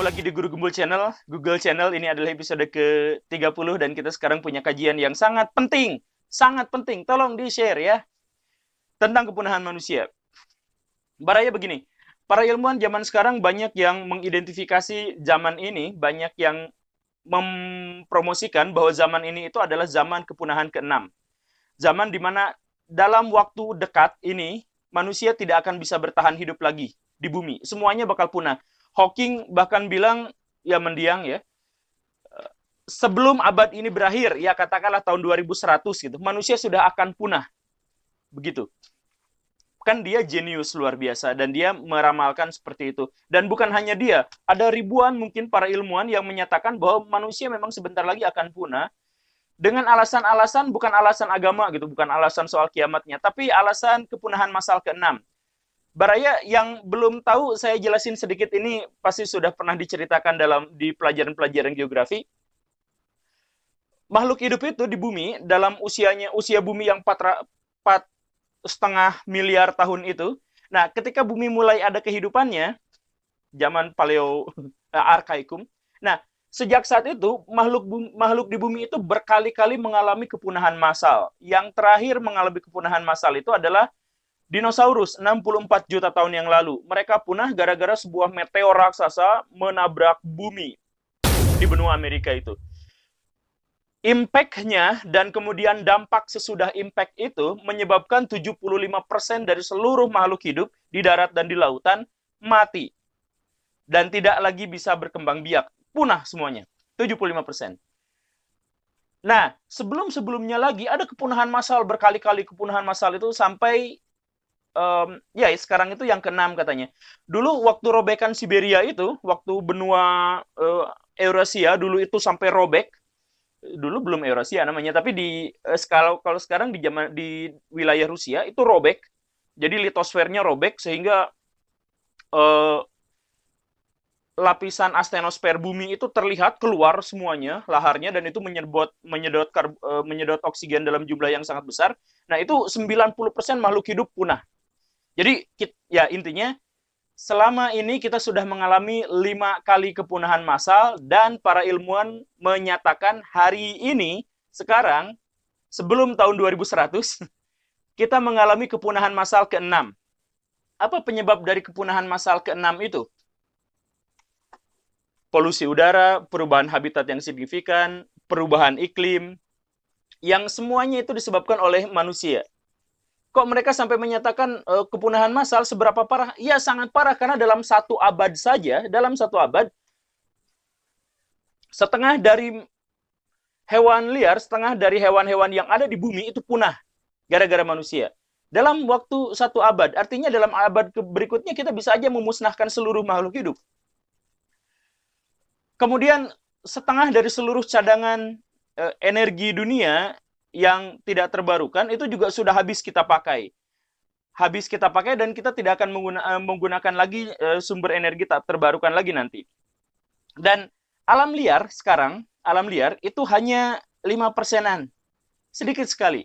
lagi di Guru Gembul Channel, Google Channel. Ini adalah episode ke-30 dan kita sekarang punya kajian yang sangat penting. Sangat penting, tolong di-share ya. Tentang kepunahan manusia. Baraya begini, para ilmuwan zaman sekarang banyak yang mengidentifikasi zaman ini, banyak yang mempromosikan bahwa zaman ini itu adalah zaman kepunahan ke-6. Zaman di mana dalam waktu dekat ini, manusia tidak akan bisa bertahan hidup lagi di bumi. Semuanya bakal punah. Hawking bahkan bilang, ya mendiang ya, sebelum abad ini berakhir, ya katakanlah tahun 2100 gitu, manusia sudah akan punah. Begitu. Kan dia jenius luar biasa, dan dia meramalkan seperti itu. Dan bukan hanya dia, ada ribuan mungkin para ilmuwan yang menyatakan bahwa manusia memang sebentar lagi akan punah, dengan alasan-alasan, bukan alasan agama gitu, bukan alasan soal kiamatnya, tapi alasan kepunahan massal ke-6. Baraya yang belum tahu, saya jelasin sedikit, ini pasti sudah pernah diceritakan di pelajaran-pelajaran geografi. Makhluk hidup itu di bumi, dalam usia bumi yang 4,5 miliar tahun itu, nah ketika bumi mulai ada kehidupannya, zaman paleo arkaikum, nah sejak saat itu makhluk di bumi itu berkali-kali mengalami kepunahan massal. Yang terakhir mengalami kepunahan massal itu adalah dinosaurus 64 juta tahun yang lalu. Mereka punah gara-gara sebuah meteor raksasa menabrak bumi di benua Amerika itu. Impact-nya dan kemudian dampak sesudah impact itu menyebabkan 75% dari seluruh makhluk hidup di darat dan di lautan mati. Dan tidak lagi bisa berkembang biak. Punah semuanya. 75%. Nah, sebelum-sebelumnya lagi ada kepunahan massal, berkali-kali kepunahan massal itu sampai ya sekarang itu yang ke-6 katanya. Dulu waktu robekan Siberia itu, waktu benua Eurasia dulu itu sampai robek. Dulu belum Eurasia namanya, tapi kalau sekarang di wilayah Rusia itu robek. Jadi litosfernya robek sehingga lapisan astenosfer bumi itu terlihat keluar semuanya laharnya, dan itu menyedot oksigen dalam jumlah yang sangat besar. Nah, itu 90% makhluk hidup punah. Jadi ya intinya selama ini kita sudah mengalami 5 kali kepunahan massal, dan para ilmuwan menyatakan hari ini sekarang sebelum tahun 2100 kita mengalami kepunahan massal ke-6. Apa penyebab dari kepunahan massal ke-6 itu? Polusi udara, perubahan habitat yang signifikan, perubahan iklim, yang semuanya itu disebabkan oleh manusia. Kok mereka sampai menyatakan kepunahan massal seberapa parah? Ya sangat parah, karena dalam 1 abad saja, dalam 1 abad, setengah dari hewan liar, setengah dari hewan-hewan yang ada di bumi itu punah gara-gara manusia. Dalam waktu 1 abad, artinya dalam abad berikutnya kita bisa aja memusnahkan seluruh makhluk hidup. Kemudian setengah dari seluruh cadangan energi dunia yang tidak terbarukan itu juga sudah habis kita pakai. Habis kita pakai, dan kita tidak akan menggunakan lagi sumber energi tak terbarukan lagi nanti. Dan alam liar sekarang, alam liar itu hanya 5%-an. Sedikit sekali.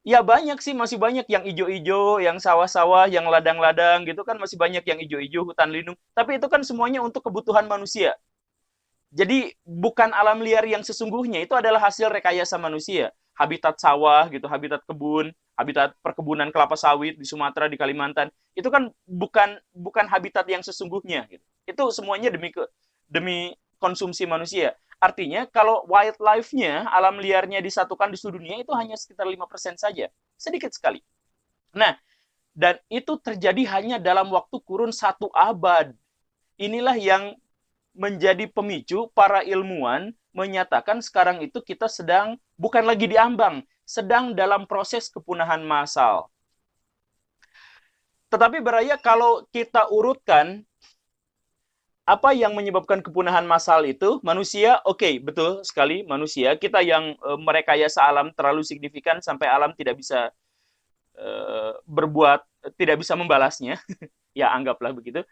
Ya banyak sih, masih banyak yang ijo-ijo, yang sawah-sawah, yang ladang-ladang gitu kan, masih banyak yang ijo-ijo, hutan lindung. Tapi itu kan semuanya untuk kebutuhan manusia. Jadi bukan alam liar yang sesungguhnya, itu adalah hasil rekayasa manusia. Habitat sawah gitu, habitat kebun, habitat perkebunan kelapa sawit di Sumatera, di Kalimantan, itu kan bukan habitat yang sesungguhnya gitu. Itu semuanya demi konsumsi manusia. Artinya kalau wildlife-nya, alam liarnya disatukan di seluruh dunia, itu hanya sekitar 5% saja. Sedikit sekali. Nah, dan itu terjadi hanya dalam waktu kurun 1 abad. Inilah yang menjadi pemicu para ilmuwan menyatakan sekarang itu kita sedang bukan lagi diambang, sedang dalam proses kepunahan massal. Tetapi Baraya, kalau kita urutkan apa yang menyebabkan kepunahan massal itu, manusia, oke, betul sekali, manusia, kita yang merekayasa alam terlalu signifikan sampai alam tidak bisa tidak bisa membalasnya, ya anggaplah begitu.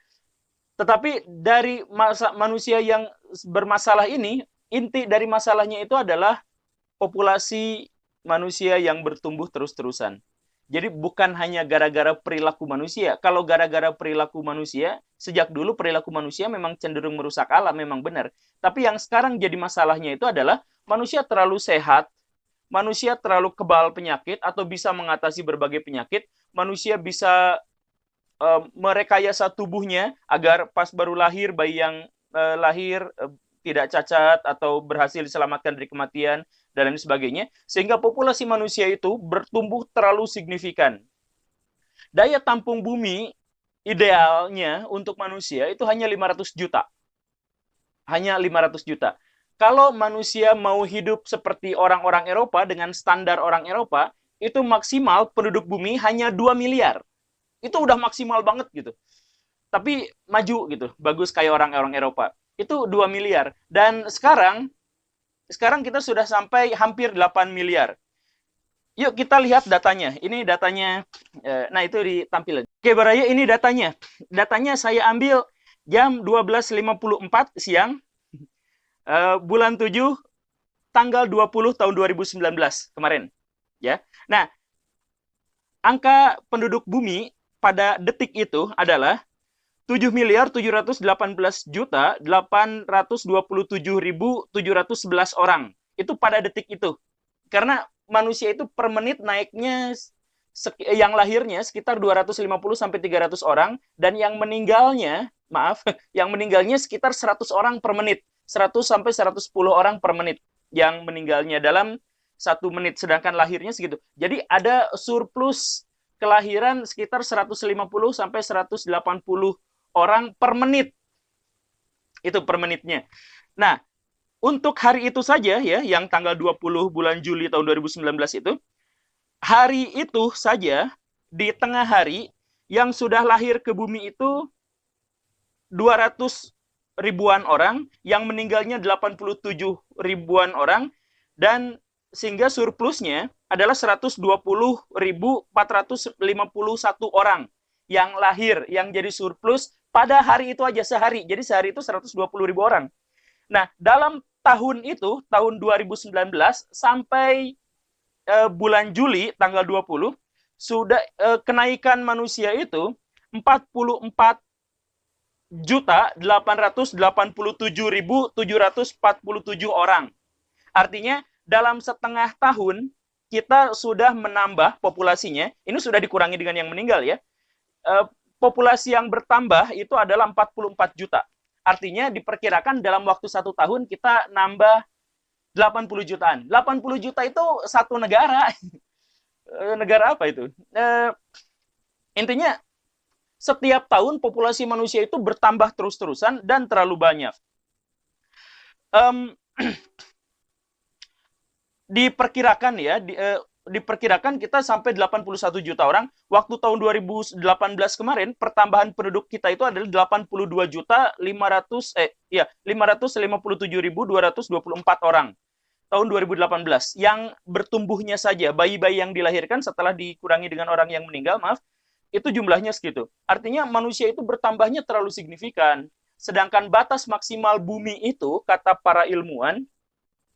Tetapi dari manusia yang bermasalah ini, inti dari masalahnya itu adalah populasi manusia yang bertumbuh terus-terusan. Jadi bukan hanya gara-gara perilaku manusia. Kalau gara-gara perilaku manusia, sejak dulu perilaku manusia memang cenderung merusak alam, memang benar. Tapi yang sekarang jadi masalahnya itu adalah manusia terlalu sehat, manusia terlalu kebal penyakit atau bisa mengatasi berbagai penyakit, manusia bisa merekayasa tubuhnya agar pas baru lahir, bayi yang lahir tidak cacat atau berhasil diselamatkan dari kematian, dan lain sebagainya, sehingga populasi manusia itu bertumbuh terlalu signifikan. Daya tampung bumi idealnya untuk manusia itu hanya 500 juta. Hanya 500 juta. Kalau manusia mau hidup seperti orang-orang Eropa dengan standar orang Eropa, itu maksimal penduduk bumi hanya 2 miliar. Itu udah maksimal banget gitu. Tapi maju gitu, bagus kayak orang-orang Eropa. Itu 2 miliar. Dan sekarang kita sudah sampai hampir 8 miliar. Yuk kita lihat datanya. Ini datanya, nah itu ditampilkan. Oke Baraya, ini datanya. Datanya saya ambil jam 12.54 siang, bulan 7, tanggal 20 tahun 2019 kemarin. Ya. Nah, angka penduduk bumi pada detik itu adalah 7.718.827.711 orang. Itu pada detik itu. Karena manusia itu per menit naiknya yang lahirnya sekitar 250 sampai 300 orang dan yang meninggalnya, yang meninggalnya sekitar 100 orang per menit. 100 sampai 110 orang per menit yang meninggalnya dalam 1 menit, sedangkan lahirnya segitu. Jadi ada surplus kelahiran sekitar 150 sampai 180 orang per menit. Itu per menitnya. Nah, untuk hari itu saja ya, yang tanggal 20 bulan Juli tahun 2019 itu, hari itu saja, di tengah hari, yang sudah lahir ke bumi itu 200 ribuan orang, yang meninggalnya 87 ribuan orang, dan sehingga surplusnya adalah 120.451 orang yang lahir, yang jadi surplus pada hari itu aja, sehari. Jadi sehari itu 120.000 orang. Nah, dalam tahun itu, tahun 2019, sampai bulan Juli, tanggal 20, sudah kenaikan manusia itu 44.887.747 orang. Artinya, dalam setengah tahun, kita sudah menambah populasinya, ini sudah dikurangi dengan yang meninggal ya, populasi yang bertambah itu adalah 44 juta. Artinya diperkirakan dalam waktu 1 tahun kita nambah 80 jutaan. 80 juta itu satu negara. Negara apa itu? Intinya setiap tahun populasi manusia itu bertambah terus-terusan dan terlalu banyak. Diperkirakan ya, diperkirakan kita sampai 81 juta orang. Waktu tahun 2018 kemarin, pertambahan penduduk kita itu adalah 557.224 orang. Tahun 2018. Yang bertumbuhnya saja, bayi-bayi yang dilahirkan setelah dikurangi dengan orang yang meninggal, itu jumlahnya segitu. Artinya manusia itu bertambahnya terlalu signifikan. Sedangkan batas maksimal bumi itu, kata para ilmuwan,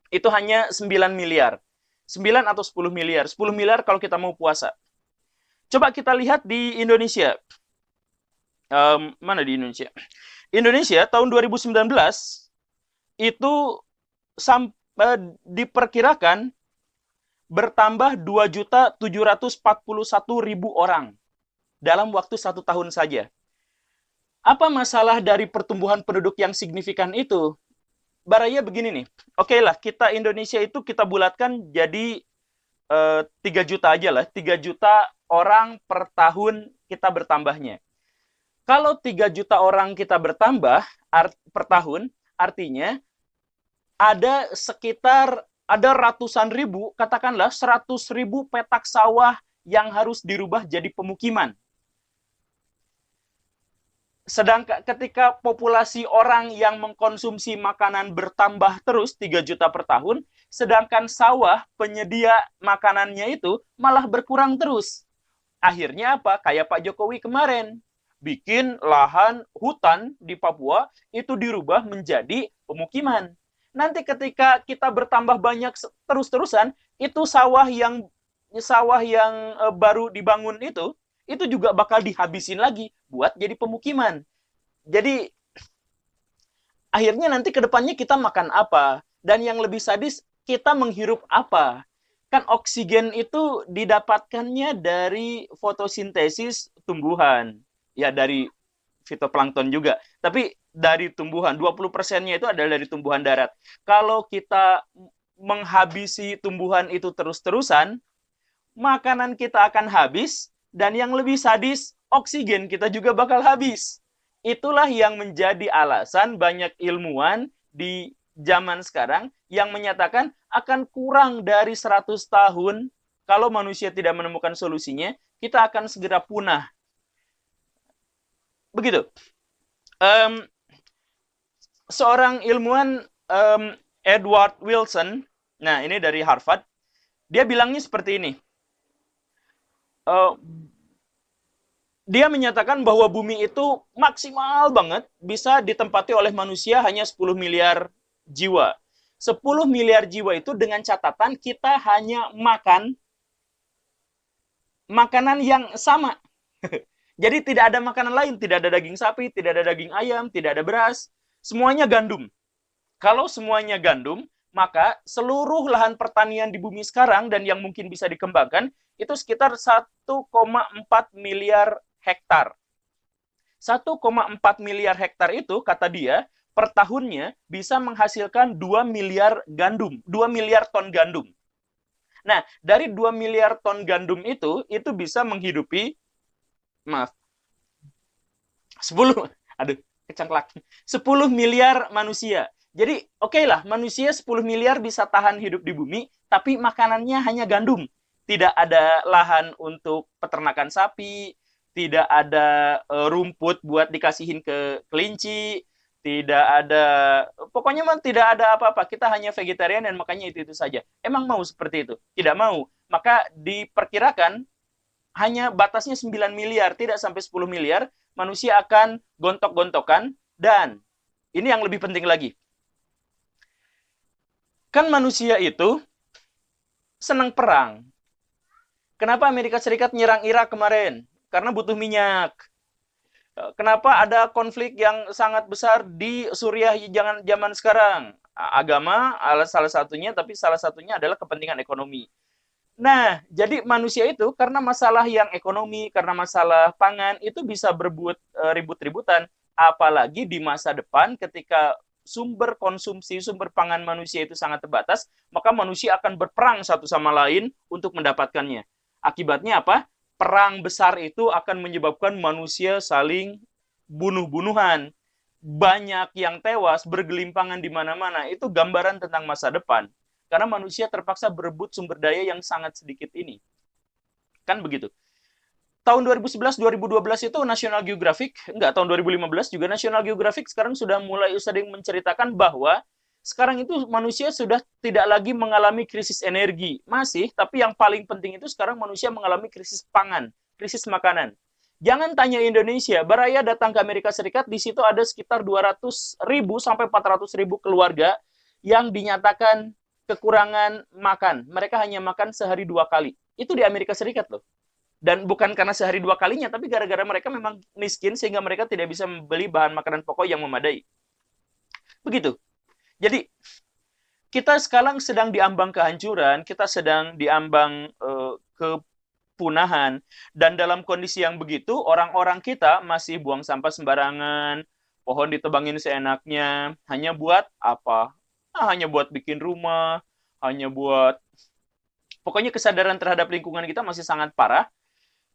itu hanya 9 miliar. 9 atau 10 miliar. 10 miliar kalau kita mau puasa. Coba kita lihat di Indonesia. Mana di Indonesia? Indonesia tahun 2019 itu diperkirakan bertambah 2.741.000 orang dalam waktu 1 tahun saja. Apa masalah dari pertumbuhan penduduk yang signifikan itu? Baraya begini nih, oke lah, kita Indonesia itu kita bulatkan jadi 3 juta aja lah, 3 juta orang per tahun kita bertambahnya. Kalau 3 juta orang kita bertambah per tahun, artinya ada ratusan ribu, katakanlah 100.000 petak sawah yang harus dirubah jadi pemukiman. Sedangkan ketika populasi orang yang mengkonsumsi makanan bertambah terus 3 juta per tahun, sedangkan sawah penyedia makanannya itu malah berkurang terus. Akhirnya apa? Kayak Pak Jokowi kemarin, bikin lahan hutan di Papua itu dirubah menjadi pemukiman. Nanti ketika kita bertambah banyak terus-terusan, itu sawah yang sawah yang baru dibangun itu juga bakal dihabisin lagi buat jadi pemukiman. Jadi akhirnya nanti ke depannya kita makan apa? Dan yang lebih sadis, kita menghirup apa? Kan oksigen itu didapatkannya dari fotosintesis tumbuhan. Ya, dari fitoplankton juga. Tapi dari tumbuhan, 20%-nya itu adalah dari tumbuhan darat. Kalau kita menghabisi tumbuhan itu terus-terusan, makanan kita akan habis, dan yang lebih sadis, oksigen kita juga bakal habis. Itulah yang menjadi alasan banyak ilmuwan di zaman sekarang yang menyatakan akan kurang dari 100 tahun kalau manusia tidak menemukan solusinya, kita akan segera punah. Begitu. Um, Seorang ilmuwan Edward Wilson, nah ini dari Harvard, dia bilangnya seperti ini. Dia menyatakan bahwa bumi itu maksimal banget bisa ditempati oleh manusia hanya 10 miliar jiwa. 10 miliar jiwa itu dengan catatan kita hanya makan makanan yang sama. Jadi tidak ada makanan lain, tidak ada daging sapi, tidak ada daging ayam, tidak ada beras, semuanya gandum. Kalau semuanya gandum, maka seluruh lahan pertanian di bumi sekarang dan yang mungkin bisa dikembangkan itu sekitar 1,4 miliar hektar. 1,4 miliar hektar itu, kata dia, per tahunnya bisa menghasilkan 2 miliar gandum, 2 miliar ton gandum. Nah, dari 2 miliar ton gandum itu bisa menghidupi, maaf, 10, aduh, kecengklak, 10 miliar manusia. Jadi, oke lah, manusia 10 miliar bisa tahan hidup di bumi, tapi makanannya hanya gandum. Tidak ada lahan untuk peternakan sapi, tidak ada rumput buat dikasihin ke kelinci, tidak ada, pokoknya tidak ada apa-apa. Kita hanya vegetarian dan makanya itu saja. Emang mau seperti itu? Tidak mau. Maka diperkirakan hanya batasnya 9 miliar, tidak sampai 10 miliar, manusia akan gontok-gontokan. Dan ini yang lebih penting lagi. Kan manusia itu senang perang. Kenapa Amerika Serikat nyerang Irak kemarin? Karena butuh minyak. Kenapa ada konflik yang sangat besar di Suriah zaman sekarang? Agama salah satunya, tapi salah satunya adalah kepentingan ekonomi. Nah, jadi manusia itu karena masalah yang ekonomi, karena masalah pangan, itu bisa berbuat ribut-ributan. Apalagi di masa depan ketika sumber konsumsi, sumber pangan manusia itu sangat terbatas, maka manusia akan berperang satu sama lain untuk mendapatkannya. Akibatnya apa? Perang besar itu akan menyebabkan manusia saling bunuh-bunuhan. Banyak yang tewas, bergelimpangan di mana-mana. Itu gambaran tentang masa depan. Karena manusia terpaksa berebut sumber daya yang sangat sedikit ini. Kan begitu. Tahun 2011-2012 itu National Geographic, tahun 2015 juga National Geographic sekarang sudah mulai sering menceritakan bahwa sekarang itu manusia sudah tidak lagi mengalami krisis energi. Masih, tapi yang paling penting itu sekarang manusia mengalami krisis pangan, krisis makanan. Jangan tanya Indonesia, Baraya datang ke Amerika Serikat, di situ ada sekitar 200.000 sampai 400.000 keluarga yang dinyatakan kekurangan makan. Mereka hanya makan sehari 2 kali. Itu di Amerika Serikat loh. Dan bukan karena sehari 2 kalinya, tapi gara-gara mereka memang miskin sehingga mereka tidak bisa membeli bahan makanan pokok yang memadai. Begitu. Jadi, kita sekarang sedang diambang kehancuran, kita sedang diambang kepunahan, dan dalam kondisi yang begitu, orang-orang kita masih buang sampah sembarangan, pohon ditebangin seenaknya, hanya buat apa? Hanya buat bikin rumah, hanya buat... Pokoknya kesadaran terhadap lingkungan kita masih sangat parah,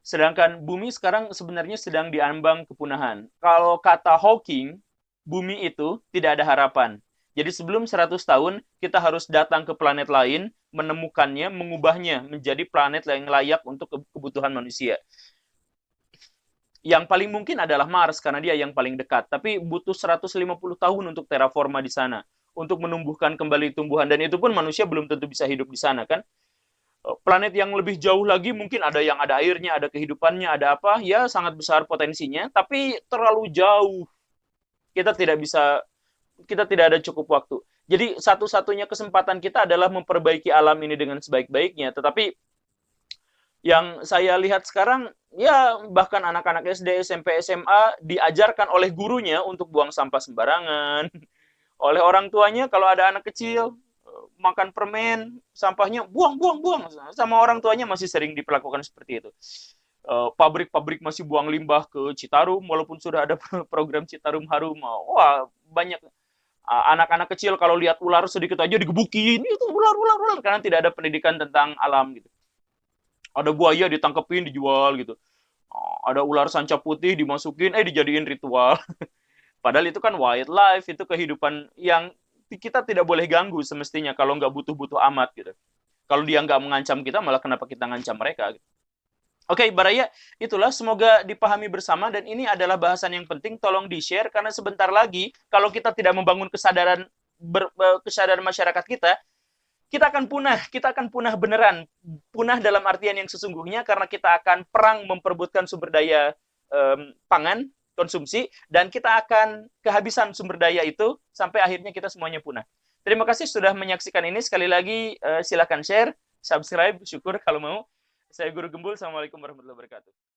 sedangkan bumi sekarang sebenarnya sedang diambang kepunahan. Kalau kata Hawking, bumi itu tidak ada harapan. Jadi sebelum 100 tahun, kita harus datang ke planet lain, menemukannya, mengubahnya menjadi planet yang layak untuk kebutuhan manusia. Yang paling mungkin adalah Mars, karena dia yang paling dekat. Tapi butuh 150 tahun untuk terraforma di sana, untuk menumbuhkan kembali tumbuhan. Dan itu pun manusia belum tentu bisa hidup di sana, kan? Planet yang lebih jauh lagi, mungkin ada yang ada airnya, ada kehidupannya, ada apa, ya sangat besar potensinya, tapi terlalu jauh. Kita tidak ada cukup waktu. Jadi satu-satunya kesempatan kita adalah memperbaiki alam ini dengan sebaik-baiknya. Tetapi Yang saya lihat sekarang, ya bahkan anak-anak SD, SMP, SMA diajarkan oleh gurunya untuk buang sampah sembarangan. Oleh orang tuanya kalau ada anak kecil makan permen, sampahnya buang, buang, buang. Sama orang tuanya masih sering diperlakukan seperti itu. Pabrik-pabrik masih buang limbah ke Citarum, walaupun sudah ada program Citarum Harum. Wah, banyak anak-anak kecil kalau lihat ular sedikit aja digebukin, itu ular, ular, ular, karena tidak ada pendidikan tentang alam gitu. Ada buaya ditangkepin, dijual gitu. Ada ular sanca putih dimasukin, dijadiin ritual. Padahal itu kan wildlife, itu kehidupan yang kita tidak boleh ganggu semestinya kalau nggak butuh-butuh amat gitu. Kalau dia nggak mengancam kita, malah kenapa kita ngancam mereka? Gitu. Oke, Baraya, itulah semoga dipahami bersama dan ini adalah bahasan yang penting, tolong di-share karena sebentar lagi kalau kita tidak membangun kesadaran masyarakat kita akan punah beneran, punah dalam artian yang sesungguhnya karena kita akan perang memperebutkan sumber daya pangan konsumsi dan kita akan kehabisan sumber daya itu sampai akhirnya kita semuanya punah. Terima kasih sudah menyaksikan ini. Sekali lagi silakan share, subscribe, syukur kalau mau. Saya Guru Gembul. Assalamualaikum warahmatullahi wabarakatuh.